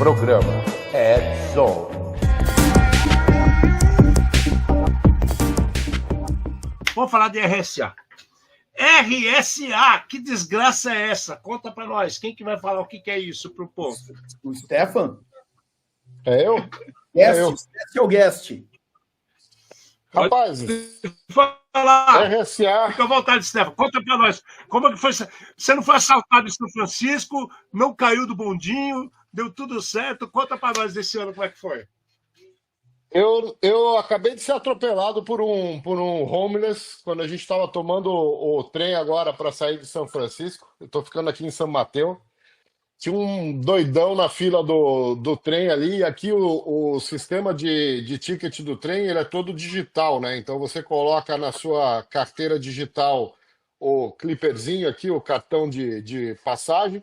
Programa Edson. Vamos falar de RSA. RSA, que desgraça é essa? Conta para nós. Quem que vai falar o que é isso para o povo? O Stefan? É eu? Guest ou guest? Rapaz, Falar. RSA... Fica à vontade, Stefan. Conta para nós. Como é que foi? Você não foi assaltado em São Francisco, não caiu do bondinho, deu tudo certo. Conta para nós desse ano como é que foi. Eu acabei de ser atropelado por um homeless quando a gente estava tomando o trem agora para sair de São Francisco. Eu estou ficando aqui em São Mateus. Tinha um doidão na fila do trem ali. E aqui o sistema de ticket do trem ele é todo digital, né? Então você coloca na sua carteira digital o clipperzinho aqui, o cartão de passagem.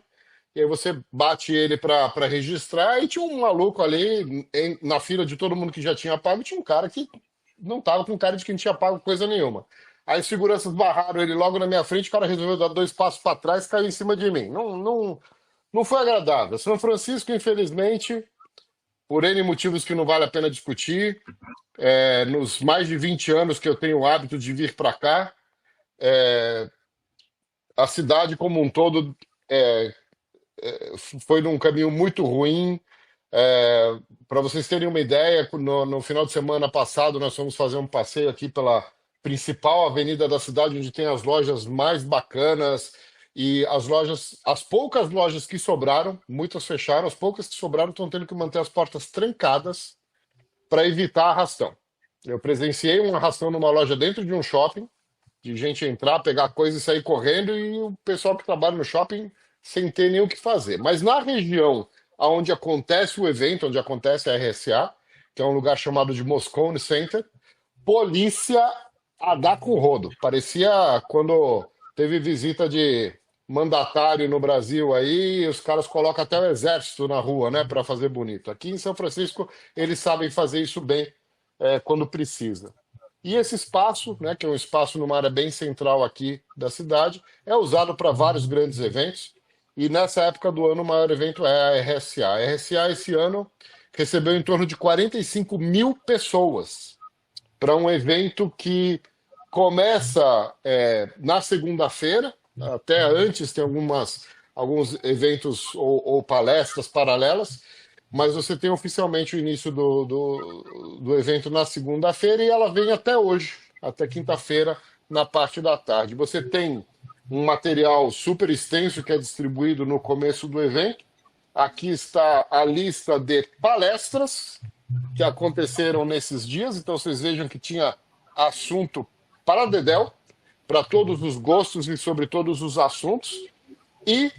E aí você bate ele para registrar e tinha um maluco ali na fila de todo mundo que já tinha pago, tinha um cara que não tava com cara de que não tinha pago coisa nenhuma. Aí os seguranças barraram ele logo na minha frente, o cara resolveu dar 2 passos para trás e caiu em cima de mim. Não foi agradável. São Francisco, infelizmente, por N motivos que não vale a pena discutir, nos mais de 20 anos que eu tenho o hábito de vir para cá, a cidade como um todo foi num caminho muito ruim. Para vocês terem uma ideia, no final de semana passado nós fomos fazer um passeio aqui pela principal avenida da cidade, onde tem as lojas mais bacanas e as poucas lojas que sobraram, muitas fecharam, as poucas que sobraram estão tendo que manter as portas trancadas para evitar arrastão. Eu presenciei um arrastão numa loja dentro de um shopping, de gente entrar, pegar coisa e sair correndo, e o pessoal que trabalha no shopping sem ter nem o que fazer. Mas na região onde acontece o evento, onde acontece a RSA, que é um lugar chamado de Moscone Center, polícia a dar com rodo. Parecia quando teve visita de mandatário no Brasil aí, os caras colocam até o exército na rua, né, para fazer bonito. Aqui em São Francisco, eles sabem fazer isso bem quando precisa. E esse espaço, né, que é um espaço numa área bem central aqui da cidade, é usado para vários grandes eventos. E nessa época do ano, o maior evento é a RSA. A RSA, esse ano, recebeu em torno de 45 mil pessoas para um evento que começa na segunda-feira. Até antes tem alguns eventos ou palestras paralelas, mas você tem oficialmente o início do evento na segunda-feira e ela vem até hoje, até quinta-feira, na parte da tarde. Você tem um material super extenso que é distribuído no começo do evento. Aqui está a lista de palestras que aconteceram nesses dias. Então vocês vejam que tinha assunto para dedéu, para todos os gostos e sobre todos os assuntos. E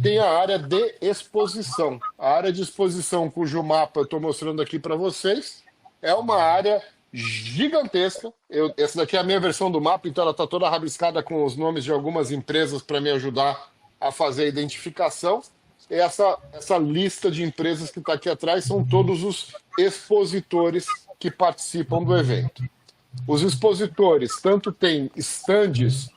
tem a área de exposição. A área de exposição, cujo mapa eu estou mostrando aqui para vocês, é uma área gigantesca. Essa daqui é a minha versão do mapa, então ela está toda rabiscada com os nomes de algumas empresas para me ajudar a fazer a identificação. E essa lista de empresas que está aqui atrás são todos os expositores que participam do evento. Os expositores tanto têm estandes,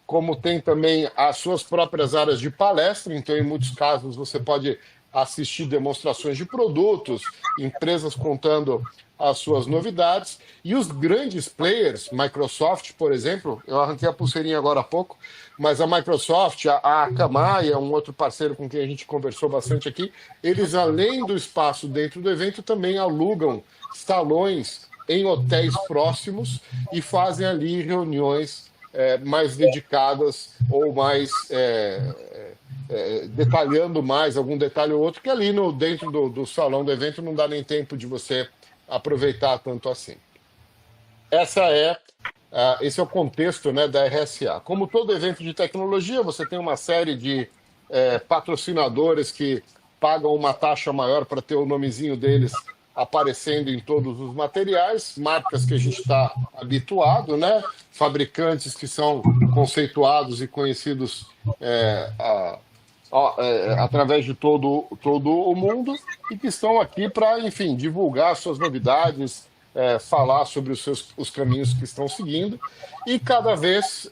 como tem também as suas próprias áreas de palestra, então em muitos casos você pode assistir demonstrações de produtos, empresas contando as suas novidades, e os grandes players, Microsoft, por exemplo, eu arranquei a pulseirinha agora há pouco, mas a Microsoft, a Akamai, é um outro parceiro com quem a gente conversou bastante aqui, eles, além do espaço dentro do evento, também alugam salões em hotéis próximos e fazem ali reuniões mais dedicadas ou mais detalhando mais algum detalhe ou outro, que ali dentro do salão do evento não dá nem tempo de você aproveitar tanto assim. Esse é o contexto, né, da RSA. Como todo evento de tecnologia, você tem uma série de patrocinadores que pagam uma taxa maior para ter o nomezinho deles aparecendo em todos os materiais, marcas que a gente está habituado, né? Fabricantes que são conceituados e conhecidos através de todo o mundo e que estão aqui para, enfim, divulgar suas novidades, falar sobre os caminhos que estão seguindo. E cada vez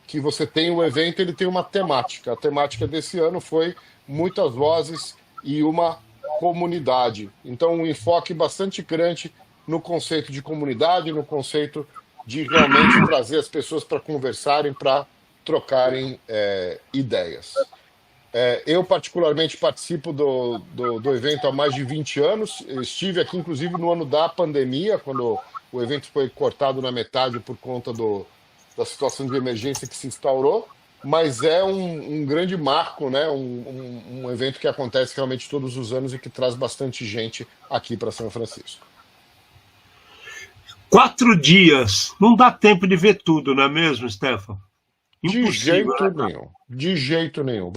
que você tem o evento, ele tem uma temática. A temática desse ano foi Muitas Vozes e uma comunidade. Então, um enfoque bastante grande no conceito de comunidade, no conceito de realmente trazer as pessoas para conversarem, para trocarem ideias. Eu, particularmente, participo do evento há mais de 20 anos. Eu estive aqui, inclusive, no ano da pandemia, quando o evento foi cortado na metade por conta da situação de emergência que se instaurou. Mas é um grande marco, né? Um evento que acontece realmente todos os anos e que traz bastante gente aqui para São Francisco. 4 dias. Não dá tempo de ver tudo, não é mesmo, Stefan? De Impossível, jeito né? nenhum. De jeito nenhum.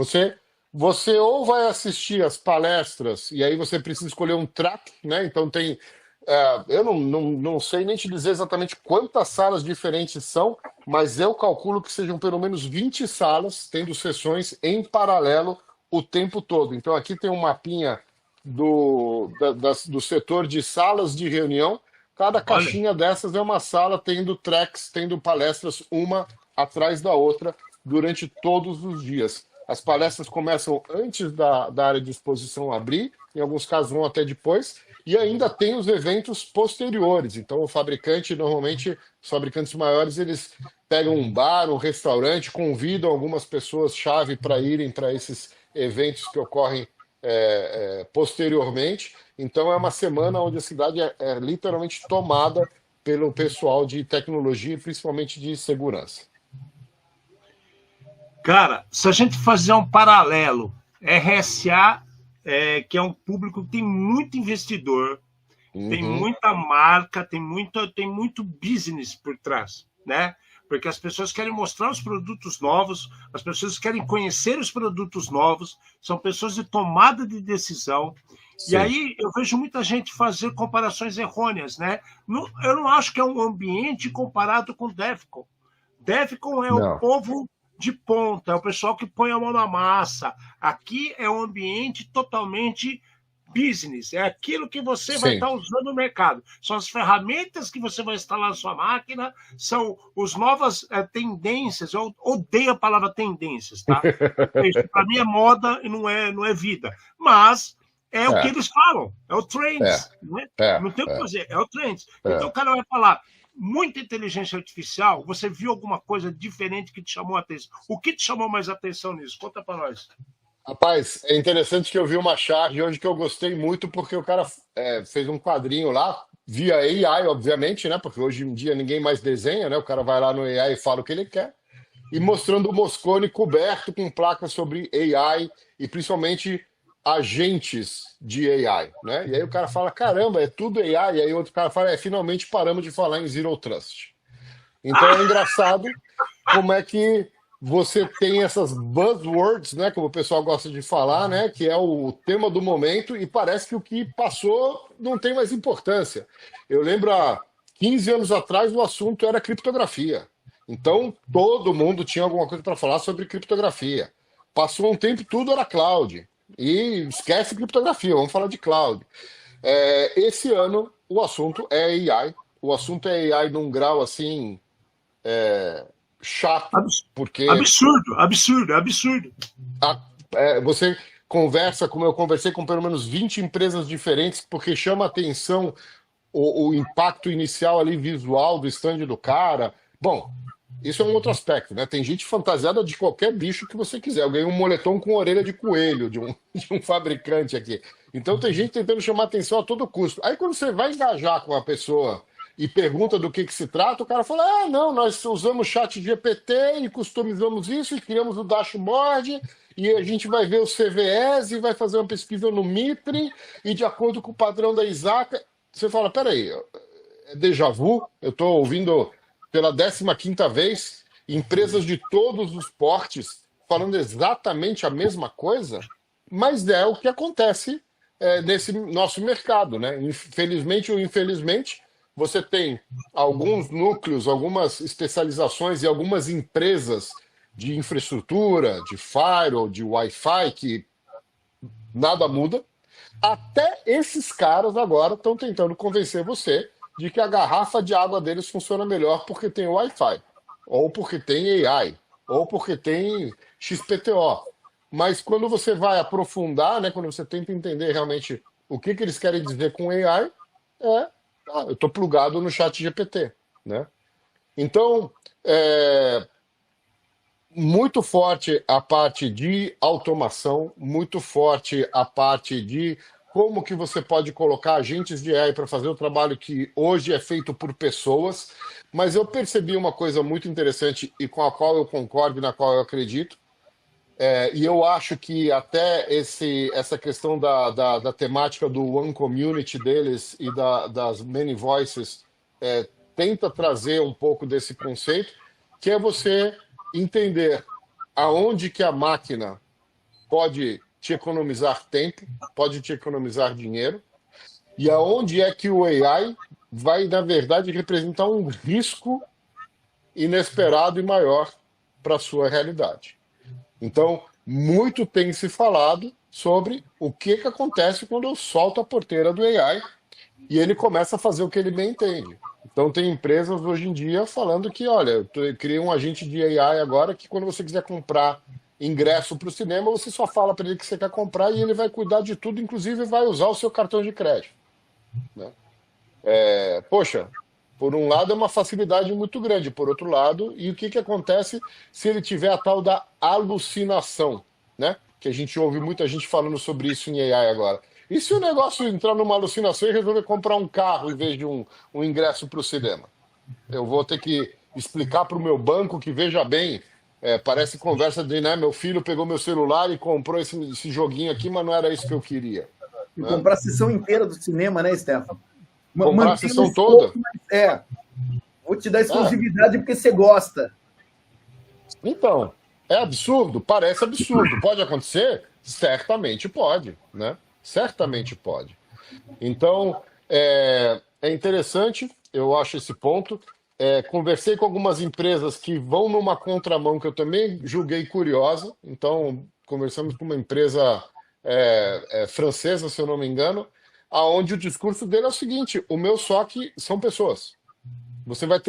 Você ou vai assistir as palestras e aí você precisa escolher um track, né? Então tem. Eu não sei nem te dizer exatamente quantas salas diferentes são, mas eu calculo que sejam pelo menos 20 salas, tendo sessões em paralelo o tempo todo. Então aqui tem um mapinha do setor de salas de reunião. Cada Olha, caixinha dessas é uma sala tendo tracks, tendo palestras uma atrás da outra durante todos os dias. As palestras começam antes da área de exposição abrir, em alguns casos vão até depois, e ainda tem os eventos posteriores. Então, o fabricante, normalmente, os fabricantes maiores, eles pegam um bar, um restaurante, convidam algumas pessoas-chave para irem para esses eventos que ocorrem posteriormente. Então, é uma semana onde a cidade é literalmente tomada pelo pessoal de tecnologia e principalmente de segurança. cara, se a gente fazer um paralelo, RSA, que é um público que tem muito investidor, tem Uhum. muita marca, tem muito business por trás, né? Porque as pessoas querem mostrar os produtos novos, as pessoas querem conhecer os produtos novos, são pessoas de tomada de decisão. E Sim. aí eu vejo muita gente fazer comparações errôneas, né? Eu não acho que é um ambiente comparado com DEFCON. DEFCON é o Não. povo de ponta, é o pessoal que põe a mão na massa. Aqui é um ambiente totalmente business, é aquilo que você vai Sim. estar usando no mercado. São as ferramentas que você vai instalar na sua máquina, são as novas tendências. Eu odeio a palavra tendências, tá? Isso para mim é moda e não é vida. Mas é o que É, eles falam, é o é, trends, né? é, Não tem o que é, fazer, é o trends. Então o é. cara vai falar, muita inteligência artificial, você viu alguma coisa diferente que te chamou a atenção? O que te chamou mais atenção nisso? Conta para nós. Rapaz, é interessante que eu vi uma charge hoje que eu gostei muito, porque o cara fez um quadrinho lá, via AI, obviamente, né? Porque hoje em dia ninguém mais desenha, né? O cara vai lá no AI e fala o que ele quer, e mostrando o Moscone coberto com placas sobre AI e principalmente agentes de AI, né? E aí o cara fala, caramba, é tudo AI, e aí outro cara fala, finalmente paramos de falar em Zero Trust. Então é engraçado como é que você tem essas buzzwords, né, como o pessoal gosta de falar, né, que é o tema do momento, e parece que o que passou não tem mais importância. Eu lembro há 15 anos atrás o assunto era criptografia. Então todo mundo tinha alguma coisa para falar sobre criptografia. Passou um tempo, tudo era cloud. E esquece criptografia, vamos falar de cloud. Esse ano o assunto é AI. O assunto é AI num grau assim chato, porque Absurdo, absurdo, absurdo. você conversa, como eu conversei com pelo menos 20 empresas diferentes, porque chama atenção o impacto inicial ali visual do stand do cara. Bom, isso é um outro aspecto, né? Tem gente fantasiada de qualquer bicho que você quiser. Eu ganhei um moletom com orelha de coelho de um fabricante aqui. Então tem gente tentando chamar atenção a todo custo. Aí quando você vai engajar com a pessoa e pergunta do que se trata, o cara fala, não, nós usamos chat GPT e customizamos isso e criamos o dashboard e a gente vai ver os CVEs e vai fazer uma pesquisa no Mitre e de acordo com o padrão da Isaac. Você fala, peraí, é déjà vu? Eu estou ouvindo pela 15ª vez empresas de todos os portes falando exatamente a mesma coisa, mas é o que acontece nesse nosso mercado, né? Infelizmente ou infelizmente, você tem alguns núcleos, algumas especializações e algumas empresas de infraestrutura, de firewall, de Wi-Fi, que nada muda. Até esses caras agora estão tentando convencer você de que a garrafa de água deles funciona melhor porque tem Wi-Fi, ou porque tem AI, ou porque tem XPTO. mas quando você vai aprofundar, né, quando você tenta entender realmente o que eles querem dizer com AI, eu estou plugado no chat GPT, né? Então, muito forte a parte de automação, muito forte a parte de como que você pode colocar agentes de AI para fazer o trabalho que hoje é feito por pessoas, mas eu percebi uma coisa muito interessante e com a qual eu concordo e na qual eu acredito, e eu acho que até essa questão da temática do One Community deles e das Many Voices tenta trazer um pouco desse conceito, que é você entender aonde que a máquina pode te economizar tempo, pode te economizar dinheiro, e aonde é que o AI vai, na verdade, representar um risco inesperado e maior para a sua realidade. Então, muito tem se falado sobre o que acontece quando eu solto a porteira do AI e ele começa a fazer o que ele bem entende. Então, tem empresas hoje em dia falando que, olha, eu criei um agente de AI agora que quando você quiser comprar ingresso para o cinema, você só fala para ele que você quer comprar e ele vai cuidar de tudo, inclusive vai usar o seu cartão de crédito, né? Poxa, por um lado é uma facilidade muito grande, por outro lado, e o que acontece se ele tiver a tal da alucinação, né? Que a gente ouve muita gente falando sobre isso em AI agora. E se o negócio entrar numa alucinação e resolver comprar um carro em vez de um ingresso para o cinema? Eu vou ter que explicar para o meu banco que, veja bem, parece conversa de, né, meu filho pegou meu celular e comprou esse joguinho aqui, mas não era isso que eu queria. E Né? comprar a sessão inteira do cinema, né, Stefano? Comprar a sessão toda? Vou te dar exclusividade porque você gosta. Então, é absurdo? Parece absurdo. Pode acontecer? Certamente pode, né? Certamente pode. Então, é interessante, eu acho esse ponto. Conversei com algumas empresas que vão numa contramão que eu também julguei curiosa. Então, conversamos com uma empresa francesa, se eu não me engano, aonde o discurso dele é o seguinte: o meu SOC são pessoas. Você vai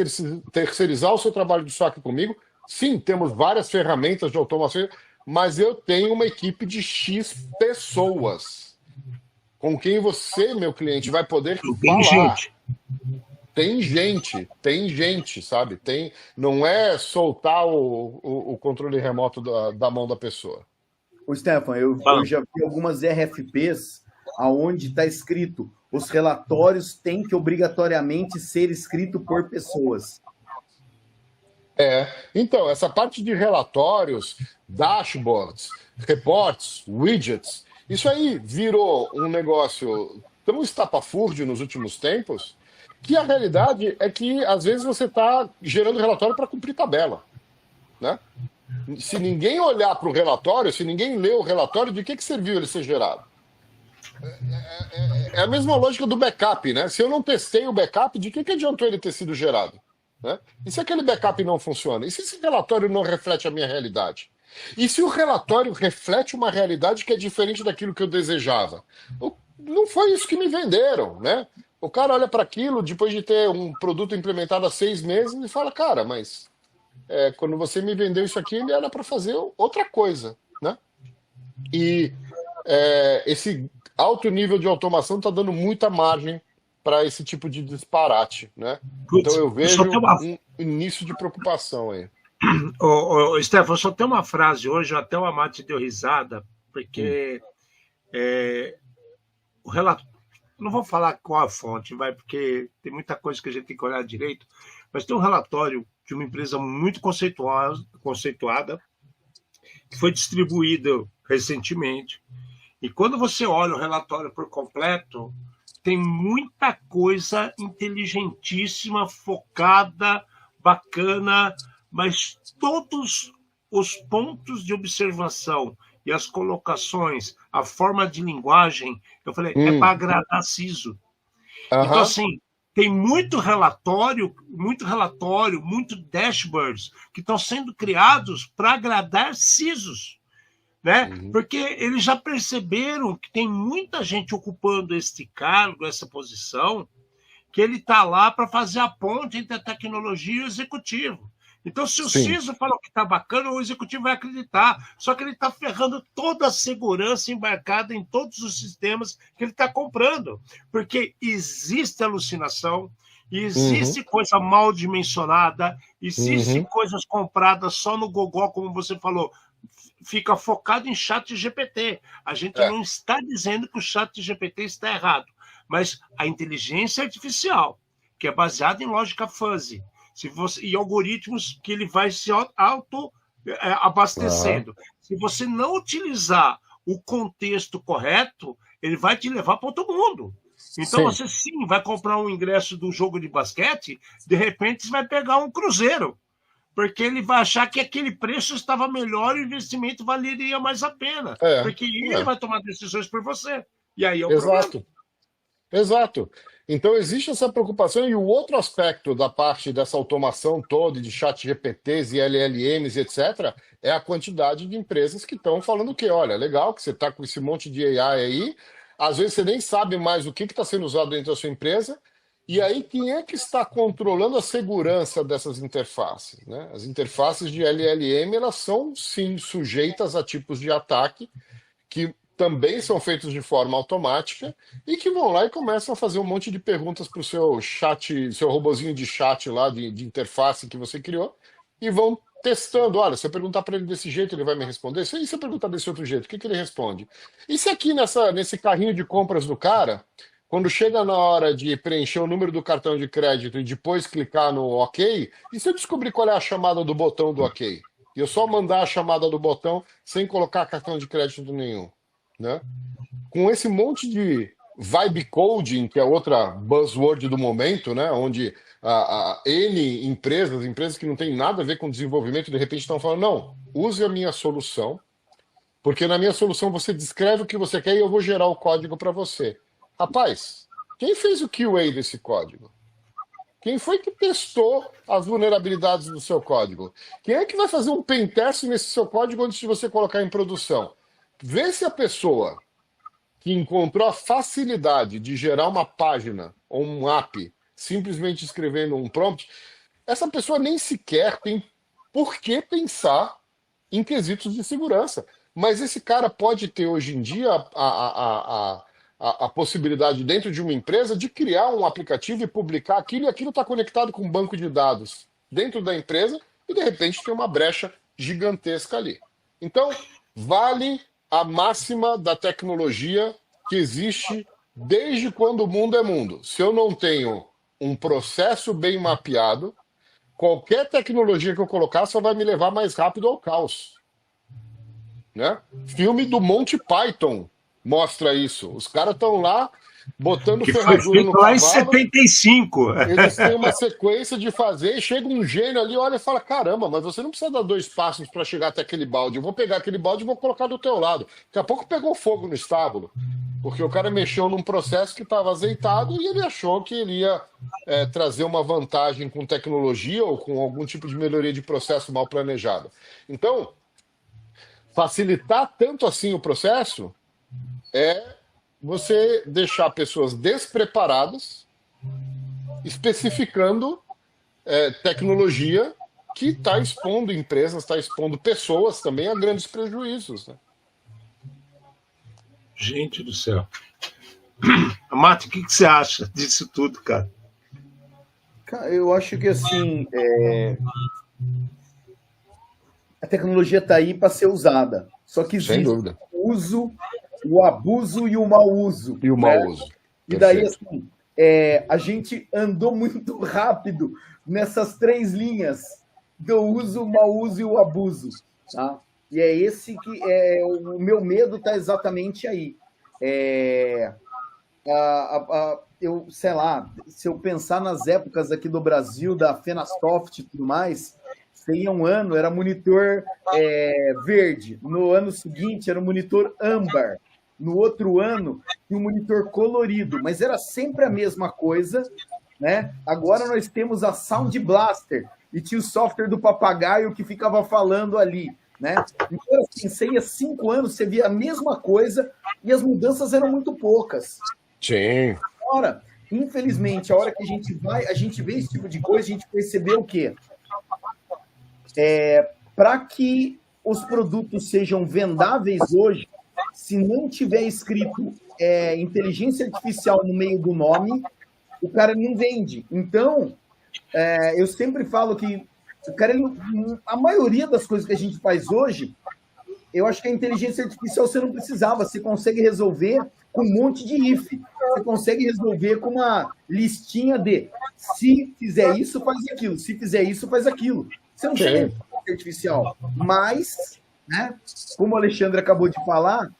terceirizar o seu trabalho de SOC comigo? Sim, temos várias ferramentas de automação, mas eu tenho uma equipe de X pessoas com quem você, meu cliente, vai poder falar. Tem gente, sabe? Não é soltar o controle remoto da mão da pessoa. Ô, Stefan, eu já vi algumas RFPs aonde está escrito: os relatórios têm que obrigatoriamente ser escritos por pessoas. Então, essa parte de relatórios, dashboards, reports, widgets, isso aí virou um negócio tão estapafúrdio nos últimos tempos que a realidade é que, às vezes, você está gerando relatório para cumprir tabela, né? Se ninguém olhar para o relatório, se ninguém ler o relatório, de que serviu ele ser gerado? É a mesma lógica do backup, né? Se eu não testei o backup, de que adiantou ele ter sido gerado? Né? E se aquele backup não funciona? E se esse relatório não reflete a minha realidade? E se o relatório reflete uma realidade que é diferente daquilo que eu desejava? Não foi isso que me venderam, né? O cara olha para aquilo, depois de ter um produto implementado há 6 meses, e fala: cara, mas quando você me vendeu isso aqui, ele era para fazer outra coisa, né? E esse alto nível de automação está dando muita margem para esse tipo de disparate, né? Então eu vejo um início de preocupação aí. Stefan, só tem uma frase hoje, até o Amate deu risada, porque o relato, não vou falar qual a fonte, porque tem muita coisa que a gente tem que olhar direito, mas tem um relatório de uma empresa muito conceituada, que foi distribuído recentemente, e quando você olha o relatório por completo, tem muita coisa inteligentíssima, focada, bacana, mas todos os pontos de observação e as colocações, a forma de linguagem, eu falei, é para agradar CISO. Então, assim, tem muito relatório, muito dashboards que estão sendo criados para agradar CISOs, né? Porque eles já perceberam que tem muita gente ocupando este cargo, essa posição, que ele está lá para fazer a ponte entre a tecnologia e o executivo. Então, se o Sim. CISO falou que está bacana, o executivo vai acreditar. Só que ele está ferrando toda a segurança embarcada em todos os sistemas que ele está comprando. Porque existe alucinação, existe coisa mal dimensionada, existe coisas compradas só no gogó, como você falou. Fica focado em chat GPT. A gente não está dizendo que o chat GPT está errado, mas a inteligência artificial, que é baseada em lógica fuzzy, e algoritmos que ele vai se auto-abastecendo. Se você não utilizar o contexto correto, ele vai te levar para outro mundo. Então, você sim vai comprar um ingresso do jogo de basquete, de repente você vai pegar um cruzeiro, porque ele vai achar que aquele preço estava melhor e o investimento valeria mais a pena, porque ele vai tomar decisões por você. E aí é o problema. Exato. Então, existe essa preocupação, e o outro aspecto da parte dessa automação toda, de chat GPTs e LLMs, etc., é a quantidade de empresas que estão falando que, olha, legal que você está com esse monte de AI aí, às vezes você nem sabe mais o que está sendo usado dentro da sua empresa, e aí quem é que está controlando a segurança dessas interfaces, né? As interfaces de LLM, elas são, sim, sujeitas a tipos de ataque, que também são feitos de forma automática e que vão lá e começam a fazer um monte de perguntas para o seu chat, seu robozinho de chat lá, de interface que você criou, e vão testando. Olha, se eu perguntar para ele desse jeito, ele vai me responder. E se eu perguntar desse outro jeito, o que ele responde? E se aqui nesse carrinho de compras do cara, quando chega na hora de preencher o número do cartão de crédito e depois clicar no OK, e se eu descobrir qual é a chamada do botão do OK? E eu só mandar a chamada do botão sem colocar cartão de crédito nenhum? Né? Com esse monte de vibe coding, que é outra buzzword do momento, né? Onde N empresas que não tem nada a ver com desenvolvimento, de repente estão falando, não, use a minha solução, porque na minha solução você descreve o que você quer e eu vou gerar o código para você. Rapaz, quem fez o QA desse código? Quem foi que testou as vulnerabilidades do seu código? Quem é que vai fazer um pen test nesse seu código antes de você colocar em produção? Vê se a pessoa que encontrou a facilidade de gerar uma página ou um app simplesmente escrevendo um prompt, essa pessoa nem sequer tem por que pensar em quesitos de segurança. Mas esse cara pode ter hoje em dia a possibilidade dentro de uma empresa de criar um aplicativo e publicar aquilo, e aquilo está conectado com um banco de dados dentro da empresa e de repente tem uma brecha gigantesca ali. Então, vale a máxima da tecnologia que existe desde quando o mundo é mundo. Se eu não tenho um processo bem mapeado, qualquer tecnologia que eu colocar só vai me levar mais rápido ao caos. Né? Filme do Monty Python mostra isso. Os caras estão lá botando que ferradura foi feito no lá cavalo. em 75. Eles têm uma sequência de fazer e chega um gênio ali, olha e fala, caramba, mas você não precisa dar 2 passos para chegar até aquele balde. Eu vou pegar aquele balde e vou colocar do teu lado. Daqui a pouco pegou fogo no estábulo, porque o cara mexeu num processo que estava azeitado e ele achou que ele ia trazer uma vantagem com tecnologia ou com algum tipo de melhoria de processo mal planejado. Então, facilitar tanto assim o processo é você deixar pessoas despreparadas, especificando tecnologia que está expondo empresas, está expondo pessoas também a grandes prejuízos. Né? Gente do céu. Mate, o que você acha disso tudo, cara? Eu acho que assim a tecnologia está aí para ser usada. Só que existe o uso, o abuso e o mau uso. E o mau uso. E daí, assim, a gente andou muito rápido nessas 3 linhas do uso, o mau uso e o abuso. Tá? E é esse que o meu medo está exatamente aí. Eu, sei lá, se eu pensar nas épocas aqui do Brasil, da Fenasoft e tudo mais, seria um ano, era monitor verde. No ano seguinte, era um monitor âmbar. No outro ano, tinha um monitor colorido. Mas era sempre a mesma coisa, né? Agora nós temos a Sound Blaster. E tinha o software do papagaio que ficava falando ali, né? Então, assim, você ia 5 anos, você via a mesma coisa e as mudanças eram muito poucas. Sim. Agora, infelizmente, a hora que a gente vê esse tipo de coisa, a gente percebeu o quê? Para que os produtos sejam vendáveis hoje, se não tiver escrito inteligência artificial no meio do nome, o cara não vende. Então, eu sempre falo que o cara, a maioria das coisas que a gente faz hoje, eu acho que a inteligência artificial você não precisava, você consegue resolver com um monte de if. Você consegue resolver com uma listinha de se fizer isso, faz aquilo, se fizer isso, faz aquilo. Você não precisa de inteligência artificial. Mas, né, como o Alexandre acabou de falar,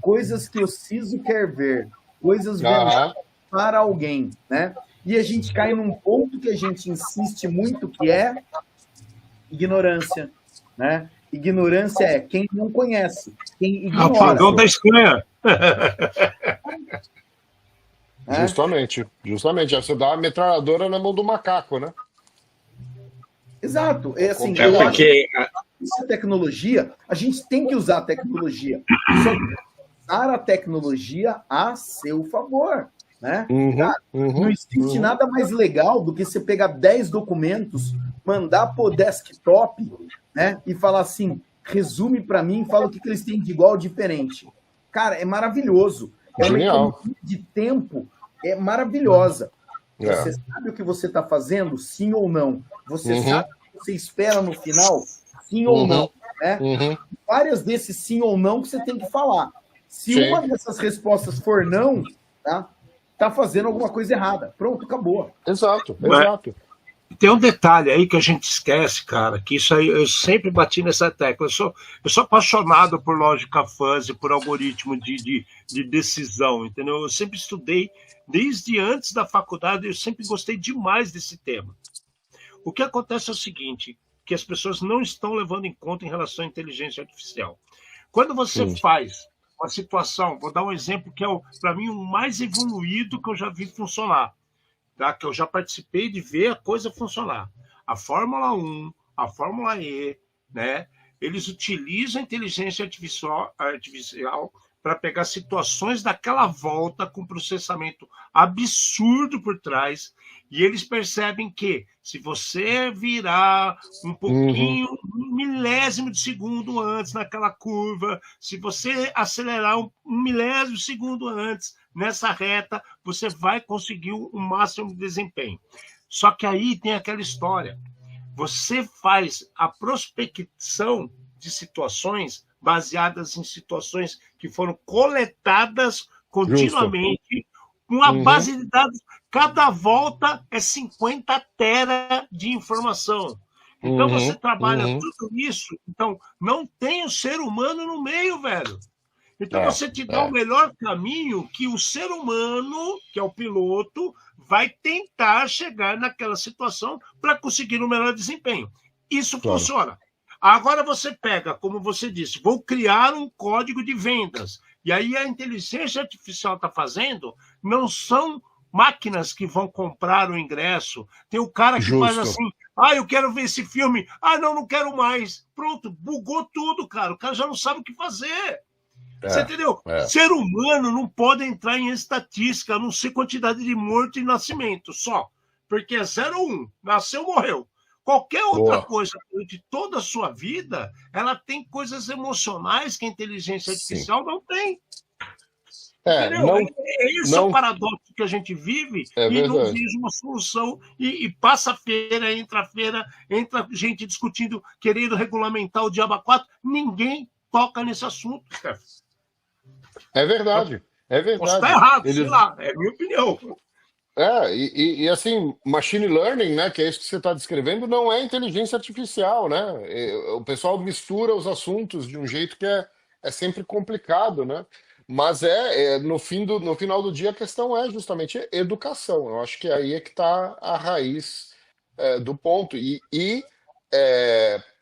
coisas que o CISO quer ver, coisas vendadas para alguém, né? E a gente cai num ponto que a gente insiste muito, que é ignorância, né? Ignorância é quem não conhece, quem ignora. Apagão da Espanha. Justamente. Você dá uma metralhadora na mão do macaco, né? Exato. Assim, eu acho que essa tecnologia, a gente tem que usar a tecnologia. Só que usar a tecnologia a seu favor. Né? Não existe nada mais legal do que você pegar 10 documentos, mandar para o desktop, né, e falar assim, resume para mim, fala o que eles têm de igual ou diferente. Cara, é maravilhoso. É uma economia de tempo maravilhosa. Você sabe o que você está fazendo, sim ou não? Você sabe o que você espera no final, sim ou não? Né? Várias desses sim ou não que você tem que falar. Se uma dessas respostas for não, tá fazendo alguma coisa errada. Pronto, acabou. Exato. Tem um detalhe aí que a gente esquece, cara, que isso aí eu sempre bati nessa tecla. Eu sou apaixonado por lógica fuzzy, por algoritmo de decisão, entendeu? Eu sempre estudei, desde antes da faculdade, eu sempre gostei demais desse tema. O que acontece é o seguinte, que as pessoas não estão levando em conta em relação à inteligência artificial. Quando você faz uma situação, vou dar um exemplo que é, para mim, o mais evoluído que eu já vi funcionar, tá? Que eu já participei de ver a coisa funcionar. A Fórmula 1, a Fórmula E, né? Eles utilizam a inteligência artificial para pegar situações daquela volta com processamento absurdo por trás, e eles percebem que se você virar um pouquinho, um milésimo de segundo antes naquela curva, se você acelerar um milésimo de segundo antes nessa reta, você vai conseguir um máximo de desempenho. Só que aí tem aquela história. Você faz a prospecção de situações baseadas em situações que foram coletadas continuamente, com uma base de dados. Cada volta é 50 tera de informação. Então, você trabalha tudo isso. Então, não tem o ser humano no meio, velho. Então, você te dá o melhor caminho que o ser humano, que é o piloto, vai tentar chegar naquela situação para conseguir o melhor desempenho. Isso funciona. Agora você pega, como você disse, vou criar um código de vendas. E aí a inteligência artificial está fazendo, não são máquinas que vão comprar o ingresso. Tem o cara que faz assim, eu quero ver esse filme. Não quero mais. Pronto, bugou tudo, cara. O cara já não sabe o que fazer. Você entendeu? Ser humano não pode entrar em estatística, a não ser quantidade de morte e nascimento, só. Porque é 0 ou 1. Nasceu, morreu. Qualquer outra coisa de toda a sua vida, ela tem coisas emocionais que a inteligência artificial não tem. Esse é o paradoxo que a gente vive e não vejo uma solução. E passa feira, entra gente discutindo, querendo regulamentar o Diabo 4. Ninguém toca nesse assunto, Steph. É verdade. Posso estar errado, sei lá, é a minha opinião. E assim, machine learning, né, que é isso que você está descrevendo, não é inteligência artificial, né? O pessoal mistura os assuntos de um jeito que é sempre complicado, né? Mas no final do dia a questão é justamente educação. Eu acho que aí é que está a raiz do ponto. E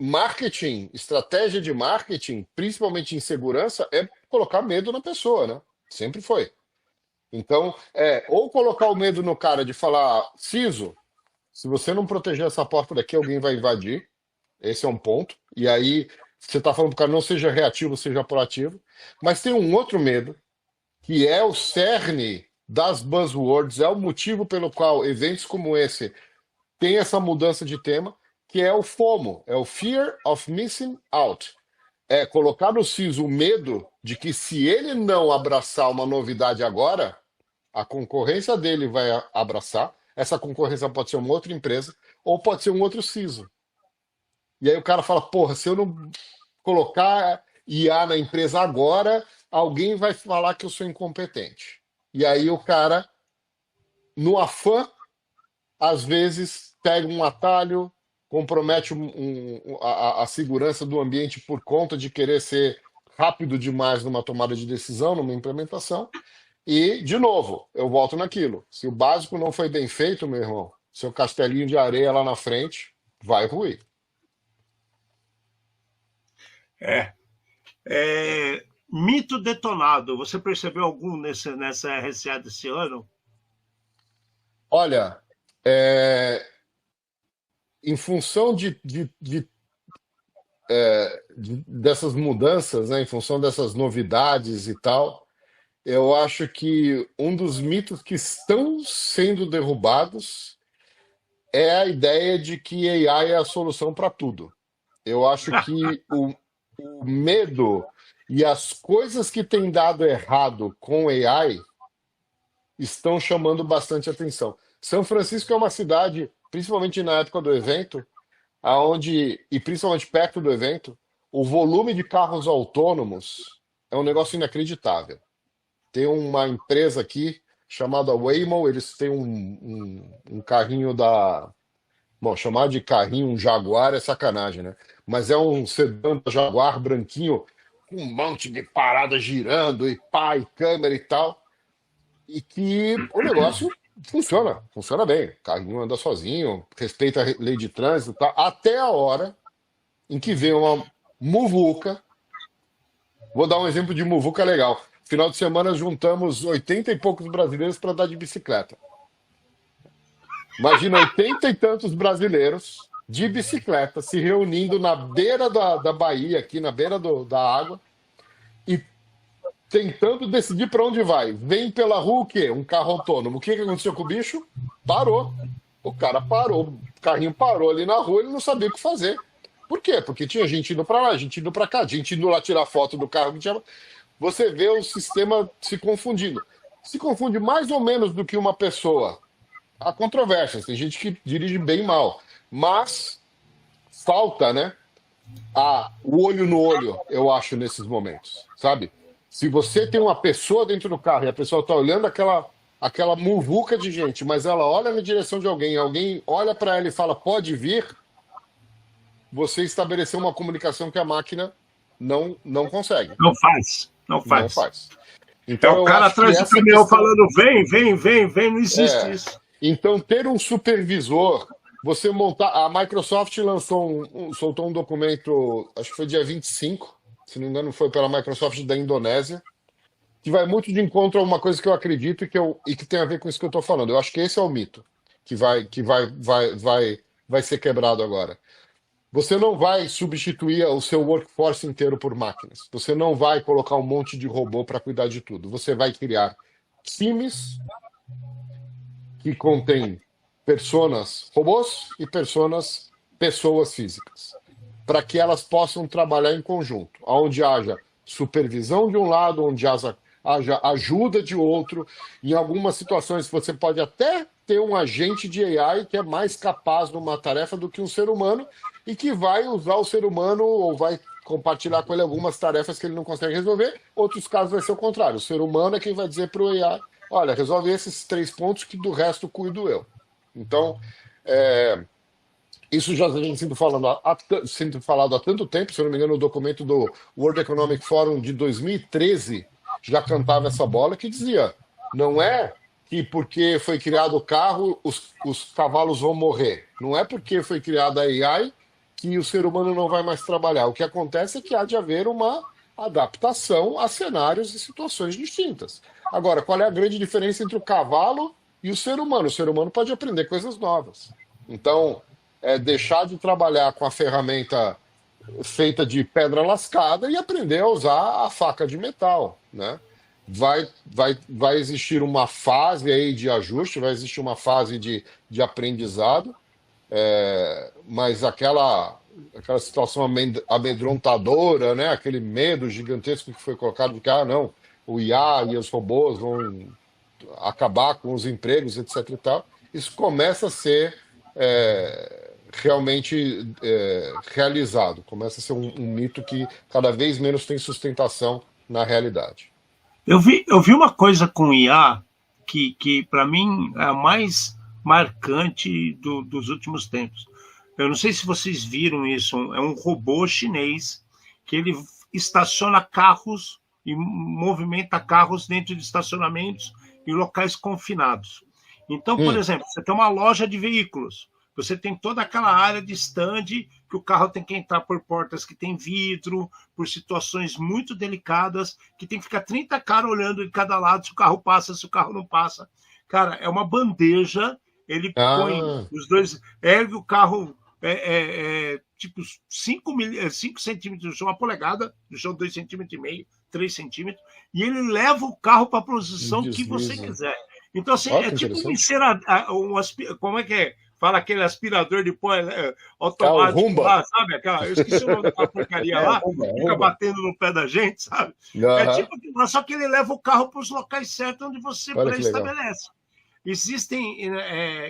marketing, estratégia de marketing, principalmente em segurança, é colocar medo na pessoa, né? Sempre foi. Então, ou colocar o medo no cara de falar, CISO, se você não proteger essa porta daqui, alguém vai invadir. Esse é um ponto. E aí, você está falando para o cara não seja reativo, seja proativo. Mas tem um outro medo, que é o cerne das buzzwords, é o motivo pelo qual eventos como esse têm essa mudança de tema, que é o FOMO, é o Fear of Missing Out. É colocar no CIS o medo de que se ele não abraçar uma novidade agora, a concorrência dele vai abraçar. Essa concorrência pode ser uma outra empresa ou pode ser um outro CISO. E aí o cara fala, porra, se eu não colocar IA na empresa agora, alguém vai falar que eu sou incompetente. E aí o cara, no afã, às vezes pega um atalho, compromete a segurança do ambiente por conta de querer ser rápido demais numa tomada de decisão, numa implementação. E, de novo, eu volto naquilo. Se o básico não foi bem feito, meu irmão, seu castelinho de areia lá na frente vai ruir. Mito detonado. Você percebeu algum nessa RSA desse ano? Olha, em função dessas mudanças, né, em função dessas novidades e tal, eu acho que um dos mitos que estão sendo derrubados é a ideia de que AI é a solução para tudo. Eu acho que o medo e as coisas que têm dado errado com AI estão chamando bastante atenção. São Francisco é uma cidade, principalmente na época do evento, e principalmente perto do evento, o volume de carros autônomos é um negócio inacreditável. Tem uma empresa aqui chamada Waymo, eles têm um carrinho da... Bom, chamar de carrinho um Jaguar é sacanagem, né? Mas é um sedã da Jaguar branquinho, com um monte de parada girando, e pá, e câmera e tal. E que o negócio funciona bem. O carrinho anda sozinho, respeita a lei de trânsito, tá? Até a hora em que vem uma muvuca. Vou dar um exemplo de muvuca legal. Final de semana juntamos 80 e poucos brasileiros para andar de bicicleta. Imagina 80 e tantos brasileiros de bicicleta se reunindo na beira da Bahia, aqui na beira da água, e tentando decidir para onde vai. Vem pela rua o quê? Um carro autônomo. O que aconteceu com o bicho? Parou. O cara parou, o carrinho parou ali na rua, ele não sabia o que fazer. Por quê? Porque tinha gente indo para lá, gente indo para cá, gente indo lá tirar foto do carro. Você vê o sistema se confundindo. Se confunde mais ou menos do que uma pessoa. Há controvérsias, tem gente que dirige bem mal. Mas falta, né? O olho no olho, eu acho, nesses momentos, sabe? Se você tem uma pessoa dentro do carro e a pessoa está olhando aquela muvuca de gente, mas ela olha na direção de alguém olha para ela e fala, pode vir, você estabeleceu uma comunicação que a máquina não consegue. Não faz. Não faz. É Então, o cara atrás do caminhão falando, vem, não existe isso. Então, ter um supervisor, você montar... A Microsoft soltou um documento, acho que foi dia 25, se não me engano foi pela Microsoft da Indonésia, que vai muito de encontro a uma coisa que eu acredito e que tem a ver com isso que eu estou falando. Eu acho que esse é o mito que vai ser quebrado agora. Você não vai substituir o seu workforce inteiro por máquinas. Você não vai colocar um monte de robô para cuidar de tudo. Você vai criar times que contêm personas robôs e pessoas físicas, para que elas possam trabalhar em conjunto, onde haja supervisão de um lado, onde haja ajuda de outro. Em algumas situações você pode até ter um agente de AI que é mais capaz numa tarefa do que um ser humano e que vai usar o ser humano ou vai compartilhar com ele algumas tarefas que ele não consegue resolver. Outros casos vai ser o contrário. O ser humano é quem vai dizer para o AI, olha, resolve esses 3 pontos que do resto cuido eu. Então, isso já vem sendo falado há tanto tempo, se eu não me engano, o documento do World Economic Forum de 2013 já cantava essa bola que dizia, não é que porque foi criado o carro, os cavalos vão morrer. Não é porque foi criada a AI que o ser humano não vai mais trabalhar. O que acontece é que há de haver uma adaptação a cenários e situações distintas. Agora, qual é a grande diferença entre o cavalo e o ser humano? O ser humano pode aprender coisas novas. Então, deixar de trabalhar com a ferramenta feita de pedra lascada e aprender a usar a faca de metal, né? Vai existir uma fase aí de ajuste, vai existir uma fase de aprendizado, mas aquela situação amedrontadora, né? Aquele medo gigantesco que foi colocado de que, não, o IA e os robôs vão acabar com os empregos, etc. e tal, isso começa a ser realmente realizado, começa a ser um mito que cada vez menos tem sustentação na realidade. Eu vi uma coisa com IA que para mim é a mais marcante dos últimos tempos. Eu não sei se vocês viram isso, é um robô chinês que ele estaciona carros e movimenta carros dentro de estacionamentos em locais confinados. Então, por exemplo, você tem uma loja de veículos, você tem toda aquela área de stand que o carro tem que entrar por portas que tem vidro, por situações muito delicadas, que tem que ficar 30 caras olhando de cada lado se o carro passa, se o carro não passa. Cara, é uma bandeja, ele põe os dois, ergue o carro tipo 5 centímetros do chão, uma polegada do chão, 2,5 centímetros, 3 centímetros, e ele leva o carro para a posição que você quiser. Então, assim, é tipo como é que é? Fala aquele aspirador de pó automático lá, sabe? Eu esqueci o nome daquela porcaria lá, fica batendo no pé da gente, sabe? É tipo, só que ele leva o carro para os locais certos onde você pré-estabelece. Existem,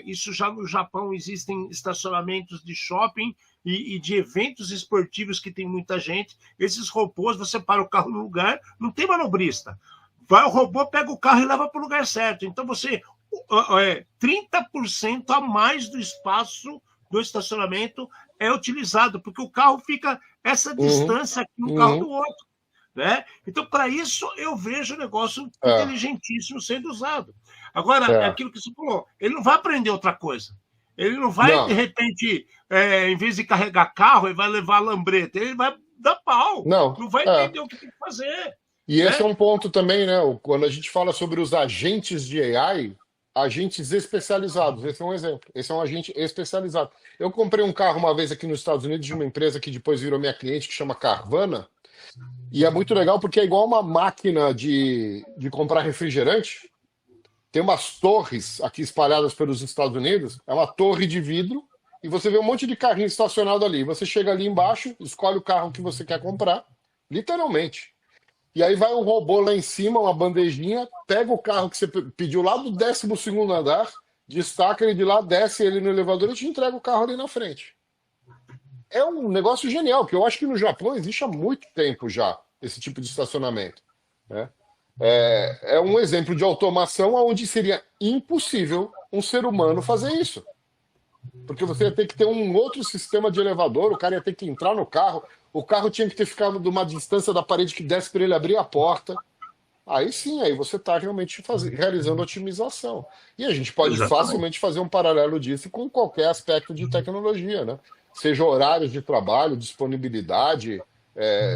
isso já no Japão, existem estacionamentos de shopping e de eventos esportivos que tem muita gente. Esses robôs, você para o carro no lugar, não tem manobrista. Vai o robô, pega o carro e leva para o lugar certo. Então, 30% a mais do espaço do estacionamento é utilizado, porque o carro fica essa distância aqui um carro do outro. Né? Então, para isso, eu vejo o negócio inteligentíssimo sendo usado. Agora, é aquilo que você falou, ele não vai aprender outra coisa. Ele não vai, de repente, em vez de carregar carro, ele vai levar lambreta. Ele vai dar pau. Não vai entender o que tem que fazer. E esse é um ponto também, né? Quando a gente fala sobre os agentes de AI, agentes especializados. Esse é um exemplo. Esse é um agente especializado. Eu comprei um carro uma vez aqui nos Estados Unidos de uma empresa que depois virou minha cliente, que chama Carvana. E é muito legal porque é igual uma máquina de comprar refrigerante. Tem umas torres aqui espalhadas pelos Estados Unidos. É uma torre de vidro e você vê um monte de carrinho estacionado ali. Você chega ali embaixo, escolhe o carro que você quer comprar, literalmente. E aí vai um robô lá em cima, uma bandejinha, pega o carro que você pediu lá do 12º andar, destaca ele de lá, desce ele no elevador e te entrega o carro ali na frente. É um negócio genial, porque eu acho que no Japão existe há muito tempo já esse tipo de estacionamento. Né? É um exemplo de automação onde seria impossível um ser humano fazer isso. Porque você ia ter que ter um outro sistema de elevador, o cara ia ter que entrar no carro, o carro tinha que ter ficado de uma distância da parede que desse para ele abrir a porta. Aí sim, aí você está realmente realizando otimização. E a gente pode facilmente fazer um paralelo disso com qualquer aspecto de tecnologia, né? Seja horários de trabalho, disponibilidade,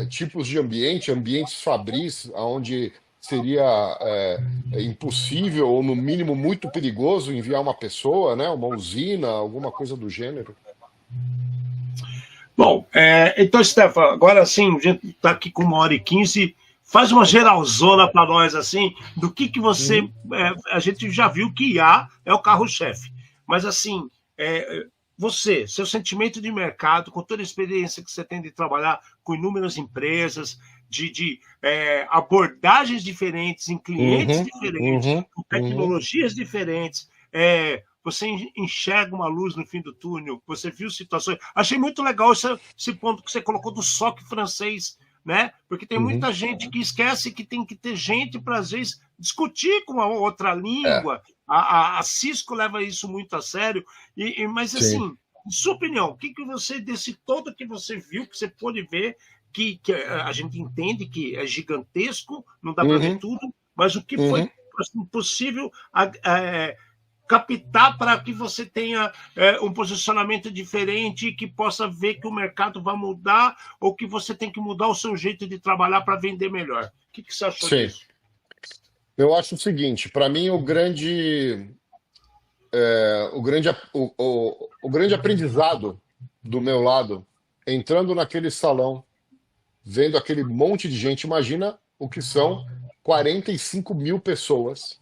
tipos de ambientes fabris, onde seria impossível ou, no mínimo, muito perigoso enviar uma pessoa, né? Uma usina, alguma coisa do gênero. Bom, então, Stefan, agora sim, a gente está aqui com 1h15, faz uma geralzona para nós, assim, do que você... a gente já viu que IA é o carro-chefe, mas, assim, seu sentimento de mercado, com toda a experiência que você tem de trabalhar com inúmeras empresas, de abordagens diferentes, em clientes diferentes, com tecnologias diferentes, você enxerga uma luz no fim do túnel, você viu situações... Achei muito legal esse ponto que você colocou do SOC francês, né? Porque tem muita gente que esquece que tem que ter gente para, às vezes, discutir com a outra língua. A Cisco leva isso muito a sério, mas, assim, em sua opinião, o que você, desse todo que você viu, que você pôde ver, que a gente entende que é gigantesco, não dá para ver tudo, mas o que foi possível captar para que você tenha um posicionamento diferente e que possa ver que o mercado vai mudar ou que você tem que mudar o seu jeito de trabalhar para vender melhor. O que você achou disso? Eu acho o seguinte, para mim o grande aprendizado do meu lado, entrando naquele salão, vendo aquele monte de gente, imagina o que são 45 mil pessoas.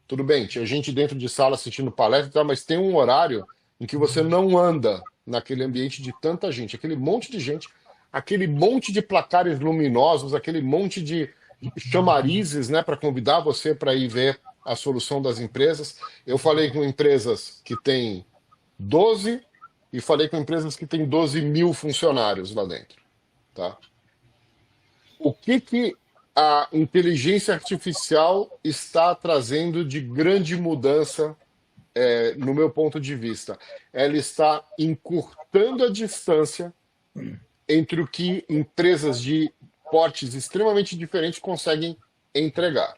Tudo bem, tinha gente dentro de sala assistindo palestra, mas tem um horário em que você não anda naquele ambiente de tanta gente, aquele monte de gente, aquele monte de placares luminosos, aquele monte de chamarizes, né, para convidar você para ir ver a solução das empresas. Eu falei com empresas que têm 12 e falei com empresas que têm 12 mil funcionários lá dentro, tá? O que a inteligência artificial está trazendo de grande mudança, no meu ponto de vista? Ela está encurtando a distância entre o que empresas de portes extremamente diferentes conseguem entregar.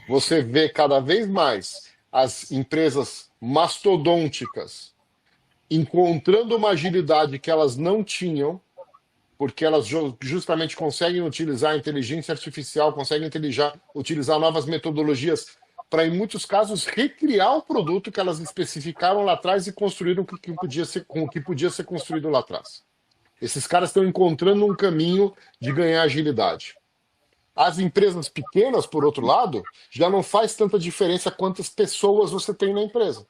Você vê cada vez mais as empresas mastodônticas encontrando uma agilidade que elas não tinham, porque elas justamente conseguem utilizar a inteligência artificial, conseguem utilizar novas metodologias para, em muitos casos, recriar o produto que elas especificaram lá atrás e construíram com o que podia ser construído lá atrás. Esses caras estão encontrando um caminho de ganhar agilidade. As empresas pequenas, por outro lado, já não faz tanta diferença quantas pessoas você tem na empresa.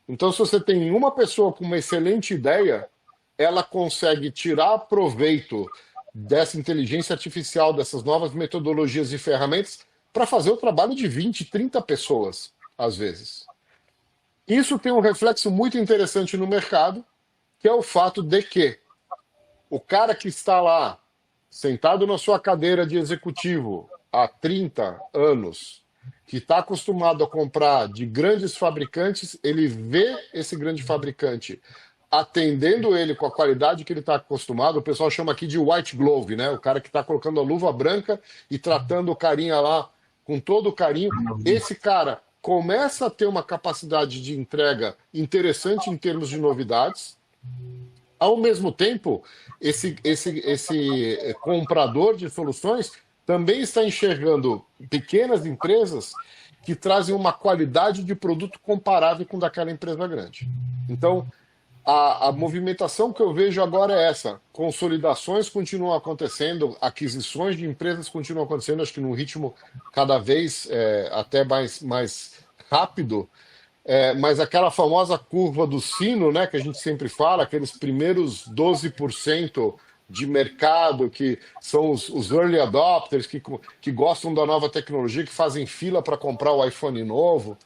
Então, se você tem uma pessoa com uma excelente ideia, ela consegue tirar proveito dessa inteligência artificial, dessas novas metodologias e ferramentas, para fazer o trabalho de 20, 30 pessoas, às vezes. Isso tem um reflexo muito interessante no mercado, que é o fato de que o cara que está lá, sentado na sua cadeira de executivo há 30 anos, que está acostumado a comprar de grandes fabricantes, ele vê esse grande fabricante atendendo ele com a qualidade que ele está acostumado. O pessoal chama aqui de white glove, né? O cara que está colocando a luva branca e tratando o carinha lá com todo o carinho. Esse cara começa a ter uma capacidade de entrega interessante em termos de novidades. Ao mesmo tempo, esse comprador de soluções também está enxergando pequenas empresas que trazem uma qualidade de produto comparável com daquela empresa grande. Então, a movimentação que eu vejo agora é essa. Consolidações continuam acontecendo, aquisições de empresas continuam acontecendo, acho que num ritmo cada vez até mais rápido. Mas aquela famosa curva do sino, né, que a gente sempre fala, aqueles primeiros 12% de mercado, que são os early adopters, que gostam da nova tecnologia, que fazem fila para comprar o iPhone novo,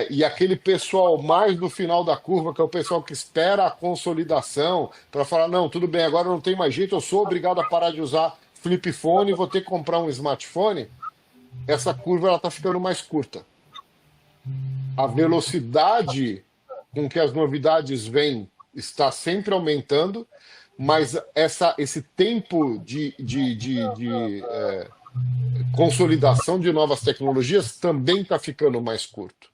e aquele pessoal mais no final da curva, que é o pessoal que espera a consolidação para falar, não, tudo bem, agora não tem mais jeito, eu sou obrigado a parar de usar flip phone e vou ter que comprar um smartphone. Essa curva está ficando mais curta. A velocidade com que as novidades vêm está sempre aumentando, mas esse tempo de consolidação de novas tecnologias também está ficando mais curto.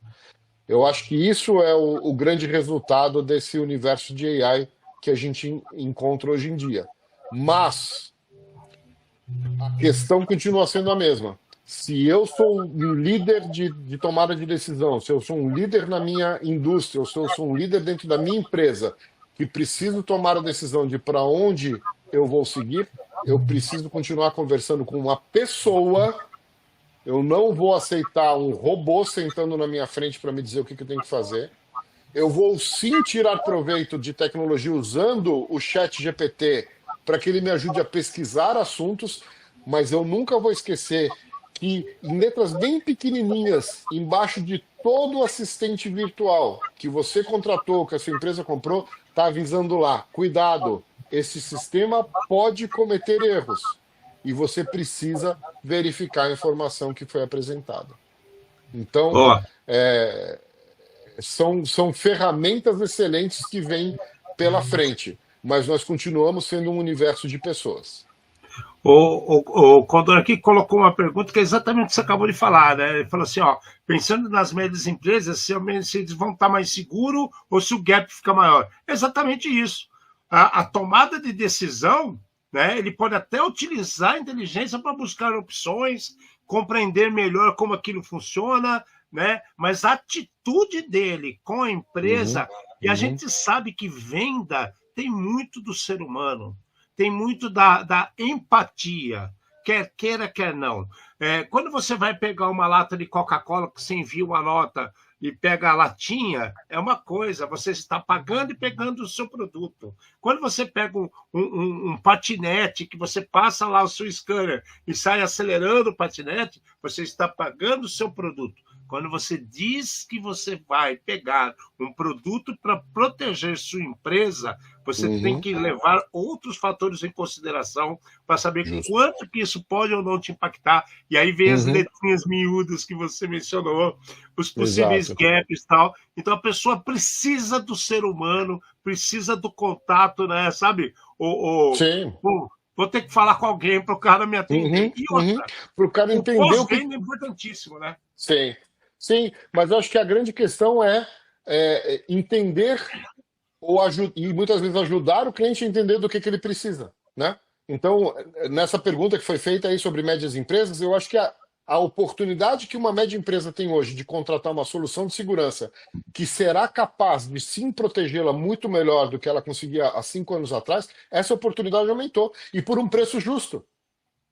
Eu acho que isso é o grande resultado desse universo de AI que a gente encontra hoje em dia. Mas a questão continua sendo a mesma. Se eu sou um líder de tomada de decisão, se eu sou um líder na minha indústria, ou se eu sou um líder dentro da minha empresa, que preciso tomar a decisão de para onde eu vou seguir, eu preciso continuar conversando com uma pessoa. Eu não vou aceitar um robô sentando na minha frente para me dizer o que eu tenho que fazer. Eu vou sim tirar proveito de tecnologia usando o chat GPT para que ele me ajude a pesquisar assuntos, mas eu nunca vou esquecer que em letras bem pequenininhas, embaixo de todo o assistente virtual que você contratou, que a sua empresa comprou, está avisando lá, cuidado, esse sistema pode cometer erros e você precisa verificar a informação que foi apresentada. Então, são ferramentas excelentes que vêm pela frente, mas nós continuamos sendo um universo de pessoas. O Condor aqui colocou uma pergunta que é exatamente o que você acabou de falar, né? Ele falou assim, pensando nas médias empresas, se eles vão estar mais seguros ou se o gap fica maior. É exatamente isso. A tomada de decisão, né? Ele pode até utilizar a inteligência para buscar opções, compreender melhor como aquilo funciona, né? Mas a atitude dele com a empresa, e a gente sabe que venda tem muito do ser humano. Tem muito da empatia, quer queira, quer não. Quando você vai pegar uma lata de Coca-Cola, que você envia uma nota e pega a latinha, é uma coisa, você está pagando e pegando o seu produto. Quando você pega um patinete, que você passa lá o seu scanner e sai acelerando o patinete, você está pagando o seu produto. Quando você diz que você vai pegar um produto para proteger sua empresa, você tem que levar outros fatores em consideração para saber Justo. quanto que isso pode ou não te impactar. E aí vem as letrinhas miúdas que você mencionou, os possíveis Exato. gaps e tal. Então a pessoa precisa do ser humano, precisa do contato, né? Sabe? Sim. Vou ter que falar com alguém para o cara me atender. E outra, Para o cara o entender o que. pós-venda é importantíssimo, né? Sim, sim, mas eu acho que a grande questão é entender e muitas vezes ajudar o cliente a entender do que ele precisa, né? Então, nessa pergunta que foi feita aí sobre médias empresas, eu acho que a oportunidade que uma média empresa tem hoje de contratar uma solução de segurança que será capaz de sim protegê-la muito melhor do que ela conseguia há 5 anos atrás, essa oportunidade aumentou e por um preço justo.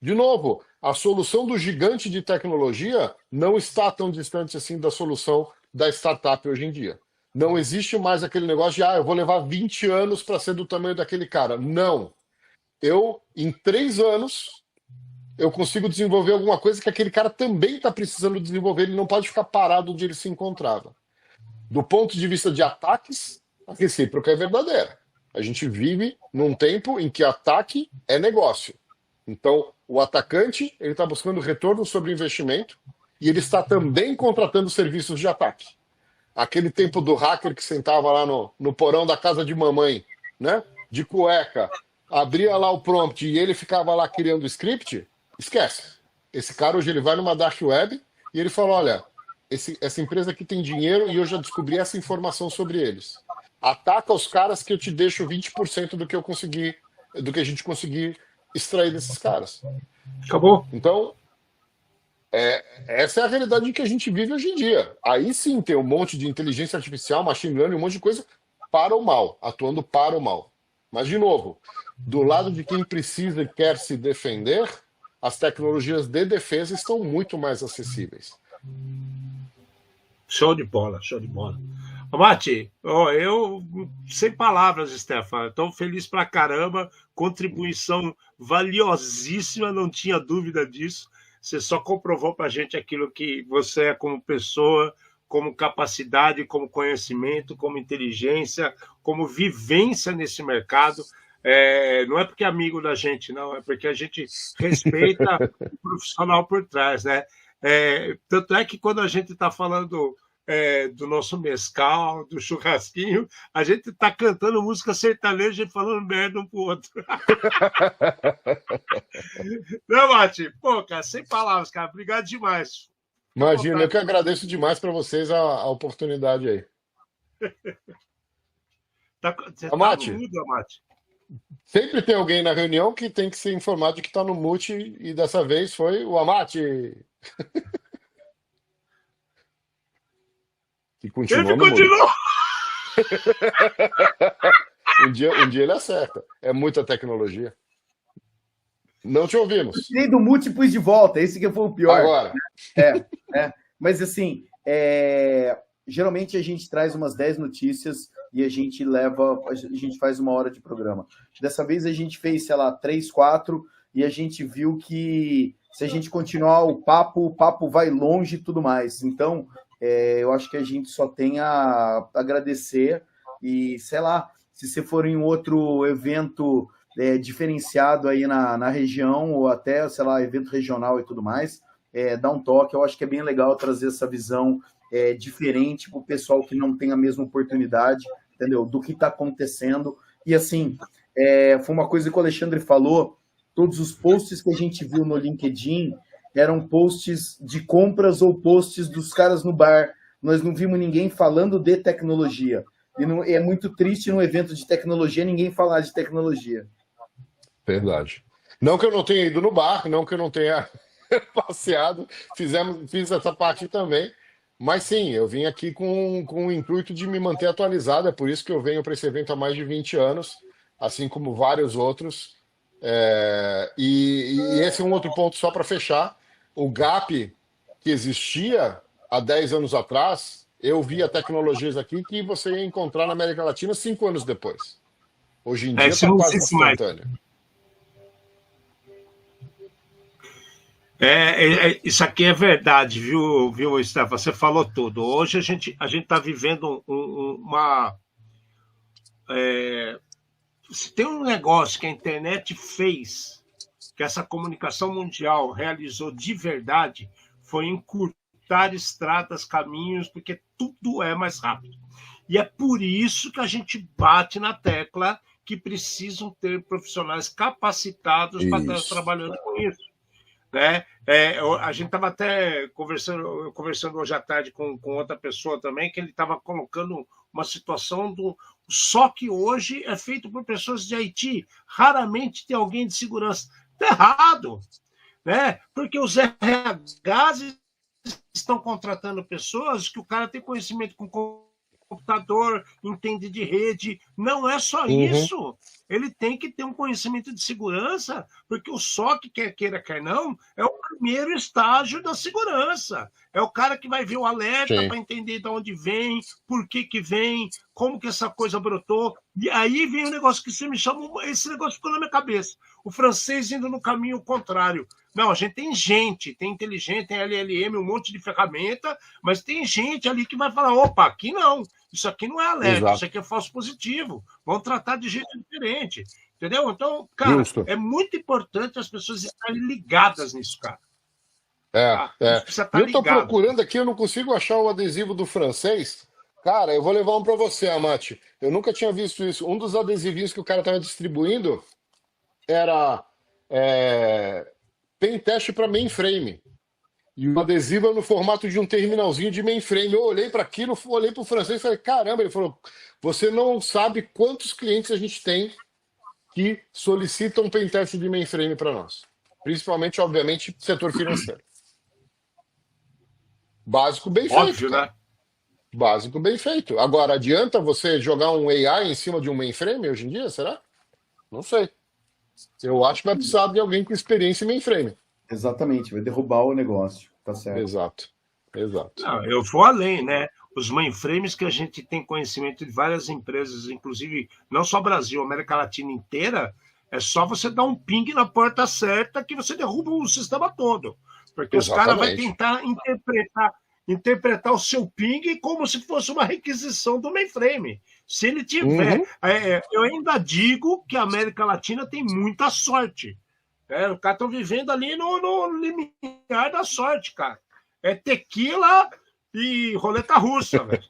De novo, a solução do gigante de tecnologia não está tão distante assim da solução da startup hoje em dia. Não existe mais aquele negócio de eu vou levar 20 anos para ser do tamanho daquele cara. Não. Em 3 anos, eu consigo desenvolver alguma coisa que aquele cara também está precisando desenvolver. Ele não pode ficar parado onde ele se encontrava. Do ponto de vista de ataques, a recíproca é verdadeira. A gente vive num tempo em que ataque é negócio. Então, o atacante ele está buscando retorno sobre investimento e ele está também contratando serviços de ataque. Aquele tempo do hacker que sentava lá no porão da casa de mamãe, né? De cueca, abria lá o prompt e ele ficava lá criando script, esquece. Esse cara hoje ele vai numa dark web e ele fala, olha, essa empresa aqui tem dinheiro e eu já descobri essa informação sobre eles. Ataca os caras que eu te deixo 20% do que a gente conseguir extrair desses caras. Acabou? Então, essa é a realidade que a gente vive hoje em dia. Aí sim tem um monte de inteligência artificial, machine learning, um monte de coisa para o mal, atuando para o mal. Mas, de novo, do lado de quem precisa e quer se defender, as tecnologias de defesa estão muito mais acessíveis. Show de bola, show de bola. Mati, eu sem palavras, Stefan, estou feliz pra caramba, contribuição valiosíssima, não tinha dúvida disso. Você só comprovou para a gente aquilo que você é como pessoa, como capacidade, como conhecimento, como inteligência, como vivência nesse mercado. Não é porque é amigo da gente, não, é porque a gente respeita o profissional por trás, né? Tanto é que quando a gente está falando do nosso mescal, do churrasquinho, a gente está cantando música sertaneja e falando merda um pro outro. Não, Mati? Pô, cara, sem palavras, cara. Obrigado demais. Imagina, eu que agradeço demais para vocês a oportunidade aí. Você Amate, tá no mudo, Amate? sempre tem alguém na reunião que tem que ser informado de que está no mute e dessa vez foi o Amate. Que continuou Ele no mute. continuou! Um dia ele acerta. É muita tecnologia. Não te ouvimos. Tirei do mute e pus de volta, esse que foi o pior. Agora. Mas assim, geralmente a gente traz umas 10 notícias e a gente faz 1 hora de programa. Dessa vez a gente fez, sei lá, 3, 4, e a gente viu que se a gente continuar o papo vai longe e tudo mais. Então, eu acho que a gente só tem a agradecer e, sei lá, se você for em outro evento diferenciado aí na região, ou até, sei lá, evento regional e tudo mais, dá um toque. Eu acho que é bem legal trazer essa visão diferente para o pessoal que não tem a mesma oportunidade, entendeu? Do que está acontecendo. E assim, foi uma coisa que o Alexandre falou, todos os posts que a gente viu no LinkedIn eram posts de compras ou posts dos caras no bar. Nós não vimos ninguém falando de tecnologia. E é muito triste num evento de tecnologia ninguém falar de tecnologia. Verdade. Não que eu não tenha ido no bar, não que eu não tenha passeado, fiz essa parte também, mas sim, eu vim aqui com o intuito de me manter atualizado, é por isso que eu venho para esse evento há mais de 20 anos, assim como vários outros, e esse é um outro ponto só para fechar, o gap que existia há 10 anos atrás, eu via tecnologias aqui que você ia encontrar na América Latina 5 anos depois. Hoje em dia Isso está não quase existe mais. instantâneo. Isso aqui é verdade, viu, Stefan? Você falou tudo. Hoje a gente está vivendo uma. Se tem um negócio que a internet fez, que essa comunicação mundial realizou de verdade, foi encurtar estradas, caminhos, porque tudo é mais rápido. E é por isso que a gente bate na tecla que precisam ter profissionais capacitados para estar trabalhando com isso. Né? A gente estava até conversando hoje à tarde com outra pessoa também, que ele estava colocando uma situação do. Só que hoje é feito por pessoas de Haiti. Raramente tem alguém de segurança. Está errado. Né? Porque os RHs estão contratando pessoas que o cara tem conhecimento com computador, entende de rede. Não é só isso. Ele tem que ter um conhecimento de segurança, porque o SOC, quer queira, quer não, é o primeiro estágio da segurança. É o cara que vai ver o alerta para entender de onde vem, por que vem, como que essa coisa brotou. E aí vem o negócio que você me chama, esse negócio ficou na minha cabeça. O francês indo no caminho contrário. Não, a gente, tem inteligente, tem LLM, um monte de ferramenta, mas tem gente ali que vai falar, opa, aqui não, isso aqui não é alerta, isso aqui é falso positivo, vamos tratar de jeito diferente, entendeu? Então, cara, é muito importante as pessoas estarem ligadas nisso, cara. Eu estou procurando aqui, eu não consigo achar o adesivo do francês. Cara, eu vou levar um para você, Amati. Eu nunca tinha visto isso. Um dos adesivinhos que o cara estava distribuindo era pen teste para mainframe. E o adesivo é no formato de um terminalzinho de mainframe. Eu olhei para aquilo, olhei para o francês e falei, caramba, ele falou, você não sabe quantos clientes a gente tem que solicitam pen teste de mainframe para nós. Principalmente, obviamente, setor financeiro. Básico bem feito. Óbvio, né? Básico bem feito. Agora, adianta você jogar um AI em cima de um mainframe hoje em dia, será? Não sei. Eu acho que vai precisar de alguém com experiência em mainframe. Exatamente, vai derrubar o negócio, tá certo. Exato. Não, eu vou além, né? Os mainframes que a gente tem conhecimento de várias empresas, inclusive não só Brasil, América Latina inteira, é só você dar um ping na porta certa que você derruba o sistema todo. Porque os caras vão tentar interpretar o seu ping como se fosse uma requisição do mainframe. Se ele tiver... eu ainda digo que a América Latina tem muita sorte. Os caras estão vivendo ali no limiar da sorte, cara. É tequila e roleta russa, velho.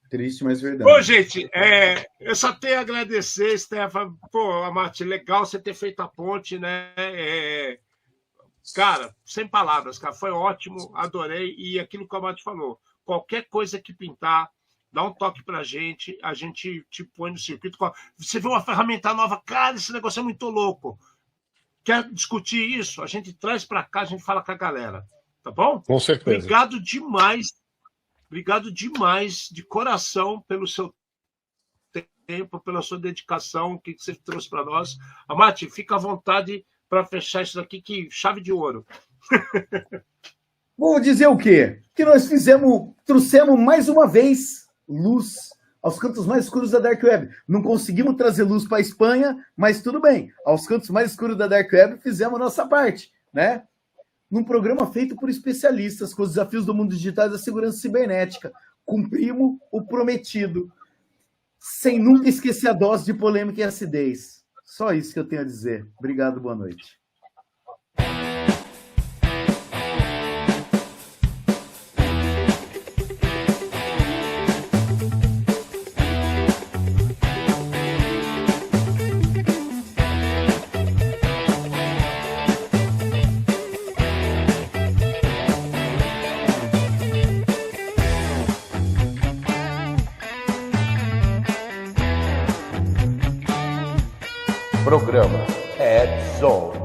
Triste, mas verdade. Bom, gente, eu só tenho a agradecer, Stefan. Pô, Amati, legal você ter feito a ponte, né? Cara, sem palavras, cara. Foi ótimo, adorei. E aquilo que o Amati falou, qualquer coisa que pintar, dá um toque pra gente, a gente te põe no circuito. Você vê uma ferramenta nova, cara, esse negócio é muito louco. Quer discutir isso? A gente traz para cá, a gente fala com a galera. Tá bom? Com certeza. Obrigado demais, de coração, pelo seu tempo, pela sua dedicação, o que você trouxe para nós. Amati, fica à vontade para fechar isso daqui, que chave de ouro. Vou dizer o quê? Que nós trouxemos mais uma vez luz aos cantos mais escuros da Dark Web. Não conseguimos trazer luz para a Espanha, mas tudo bem. Aos cantos mais escuros da Dark Web fizemos a nossa parte, né? Num programa feito por especialistas com os desafios do mundo digital e da segurança cibernética. Cumprimos o prometido, sem nunca esquecer a dose de polêmica e acidez. Só isso que eu tenho a dizer. Obrigado, boa noite. Programa Ed Zone.